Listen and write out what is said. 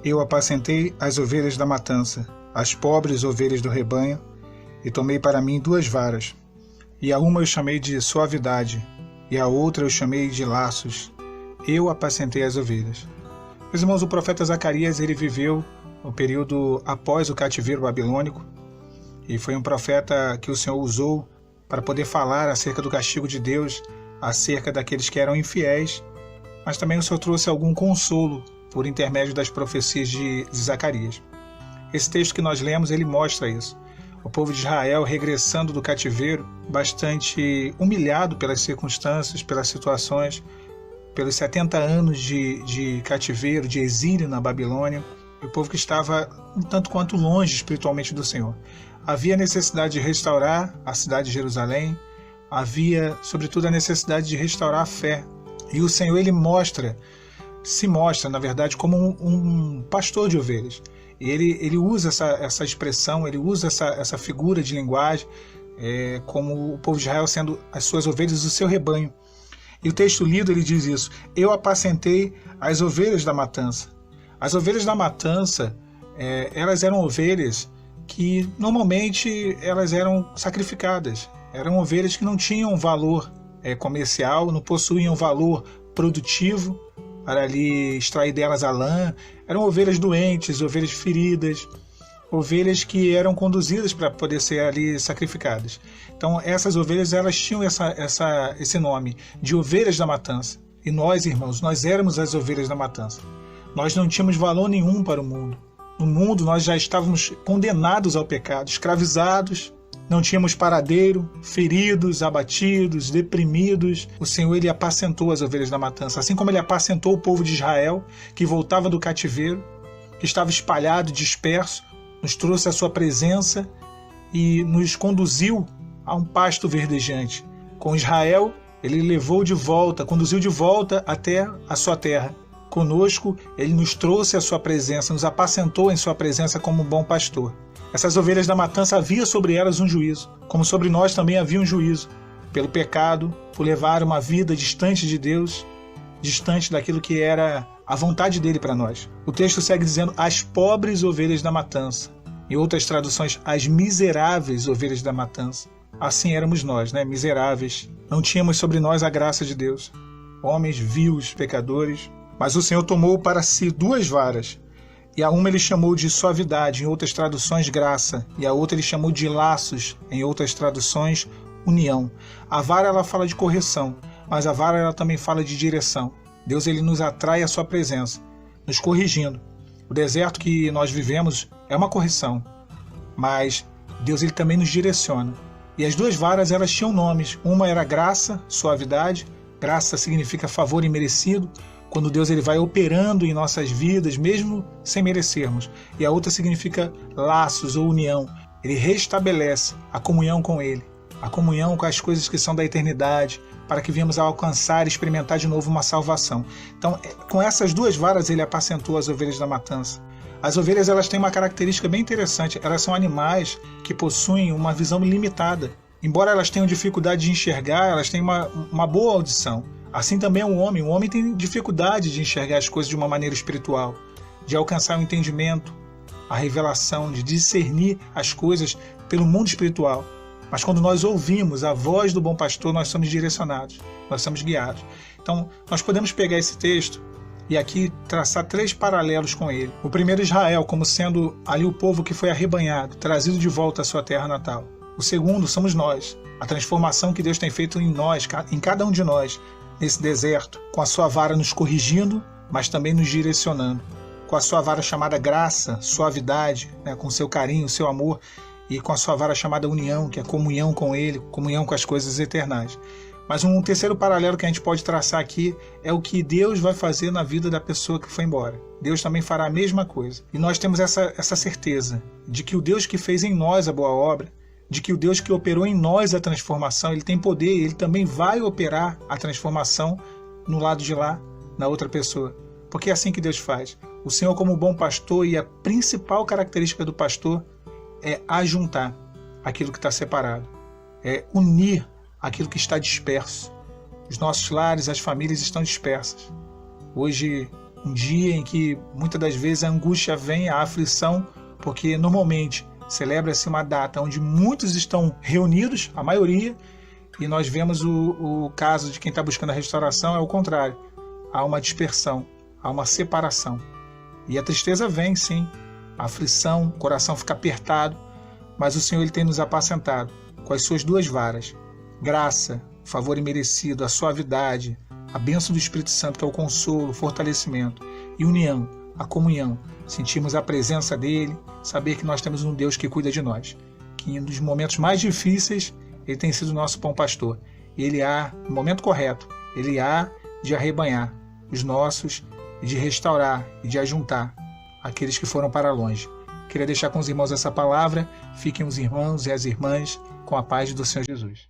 Eu apacentei as ovelhas da matança, as pobres ovelhas do rebanho, e tomei para mim 2 varas. E a uma eu chamei de suavidade, e a outra eu chamei de laços. Eu apacentei as ovelhas. Meus irmãos, o profeta Zacarias, ele viveu no período após o cativeiro babilônico, e foi um profeta que o Senhor usou para poder falar acerca do castigo de Deus, acerca daqueles que eram infiéis, mas também o Senhor trouxe algum consolo por intermédio das profecias de Zacarias. Esse texto que nós lemos, ele mostra isso. O povo de Israel regressando do cativeiro, bastante humilhado pelas circunstâncias, pelas situações, pelos 70 anos de cativeiro, de exílio na Babilônia, e o povo que estava um tanto quanto longe espiritualmente do Senhor. Havia necessidade de restaurar a cidade de Jerusalém, havia, sobretudo, a necessidade de restaurar a fé. E o Senhor, ele se mostra, na verdade, como um pastor de ovelhas. E ele usa essa expressão, ele usa essa figura de linguagem, como o povo de Israel sendo as suas ovelhas, o seu rebanho. E o texto lido, ele diz isso: eu apacentei as ovelhas da matança. As ovelhas da matança, elas eram ovelhas que normalmente elas eram sacrificadas. Eram ovelhas que não tinham valor comercial, não possuíam valor produtivo para ali extrair delas a lã. Eram ovelhas doentes, ovelhas feridas, ovelhas que eram conduzidas para poder ser ali sacrificadas. Então essas ovelhas, elas tinham esse nome de ovelhas da matança. E nós, irmãos, nós éramos as ovelhas da matança. Nós não tínhamos valor nenhum para o mundo. No mundo nós já estávamos condenados ao pecado, escravizados, não tínhamos paradeiro, feridos, abatidos, deprimidos. O Senhor, ele apacentou as ovelhas da matança, assim como ele apacentou o povo de Israel, que voltava do cativeiro, que estava espalhado, disperso, nos trouxe a sua presença e nos conduziu a um pasto verdejante. Com Israel, ele levou de volta, conduziu de volta até a sua terra. Conosco, ele nos trouxe a sua presença, nos apacentou em sua presença como um bom pastor. Essas ovelhas da matança, havia sobre elas um juízo, como sobre nós também havia um juízo, pelo pecado, por levar uma vida distante de Deus, distante daquilo que era a vontade dele para nós. O texto segue dizendo: as pobres ovelhas da matança. Em outras traduções, as miseráveis ovelhas da matança. Assim éramos nós, miseráveis. Não tínhamos sobre nós a graça de Deus. Homens vios, pecadores. Mas o Senhor tomou para si 2 varas, e a uma ele chamou de suavidade, em outras traduções graça, e a outra ele chamou de laços, em outras traduções união. A vara, ela fala de correção, mas a vara, ela também fala de direção. Deus, ele nos atrai à sua presença, nos corrigindo. O deserto que nós vivemos é uma correção, mas Deus, ele também nos direciona. E as 2 varas, elas tinham nomes. Uma era graça, suavidade. Graça significa favor imerecido, quando Deus, ele vai operando em nossas vidas, mesmo sem merecermos. E a outra significa laços ou união. Ele restabelece a comunhão com Ele, a comunhão com as coisas que são da eternidade, para que venhamos a alcançar e experimentar de novo uma salvação. Então, com essas 2 varas, ele apacentou as ovelhas da matança. As ovelhas, elas têm uma característica bem interessante. Elas são animais que possuem uma visão limitada. Embora elas tenham dificuldade de enxergar, elas têm uma boa audição. Assim também é o homem. O homem tem dificuldade de enxergar as coisas de uma maneira espiritual, de alcançar o entendimento, a revelação, de discernir as coisas pelo mundo espiritual. Mas quando nós ouvimos a voz do bom pastor, nós somos direcionados, nós somos guiados. Então, nós podemos pegar esse texto e aqui traçar 3 paralelos com ele. O primeiro, Israel, como sendo ali o povo que foi arrebanhado, trazido de volta à sua terra natal. O segundo, somos nós, a transformação que Deus tem feito em nós, em cada um de nós, nesse deserto, com a sua vara nos corrigindo, mas também nos direcionando. Com a sua vara chamada graça, suavidade, com seu carinho, seu amor, e com a sua vara chamada união, que é comunhão com Ele, comunhão com as coisas eternais. Mas um terceiro paralelo que a gente pode traçar aqui é o que Deus vai fazer na vida da pessoa que foi embora. Deus também fará a mesma coisa. E nós temos essa certeza de que o Deus que fez em nós a boa obra, de que o Deus que operou em nós a transformação, Ele tem poder, Ele também vai operar a transformação no lado de lá, na outra pessoa. Porque é assim que Deus faz. O Senhor, como bom pastor, e a principal característica do pastor é ajuntar aquilo que está separado, é unir aquilo que está disperso. Os nossos lares, as famílias estão dispersas. Hoje Um dia em que muitas das vezes a angústia vem, a aflição, porque normalmente celebra-se uma data onde muitos estão reunidos, a maioria, e nós vemos o caso de quem está buscando a restauração é o contrário. Há uma dispersão, há uma separação. E a tristeza vem, sim, a aflição, o coração fica apertado, mas o Senhor ele tem nos apacentado com as suas duas varas. Graça, favor imerecido, a suavidade, a bênção do Espírito Santo, que é o consolo, o fortalecimento, e união, a comunhão. Sentimos a presença dele, saber que nós temos um Deus que cuida de nós, que nos momentos mais difíceis ele tem sido nosso bom pastor. E ele há, no momento correto, ele há de arrebanhar os nossos e de restaurar e de ajuntar aqueles que foram para longe. Queria deixar com os irmãos essa palavra. Fiquem os irmãos e as irmãs com a paz do Senhor Jesus.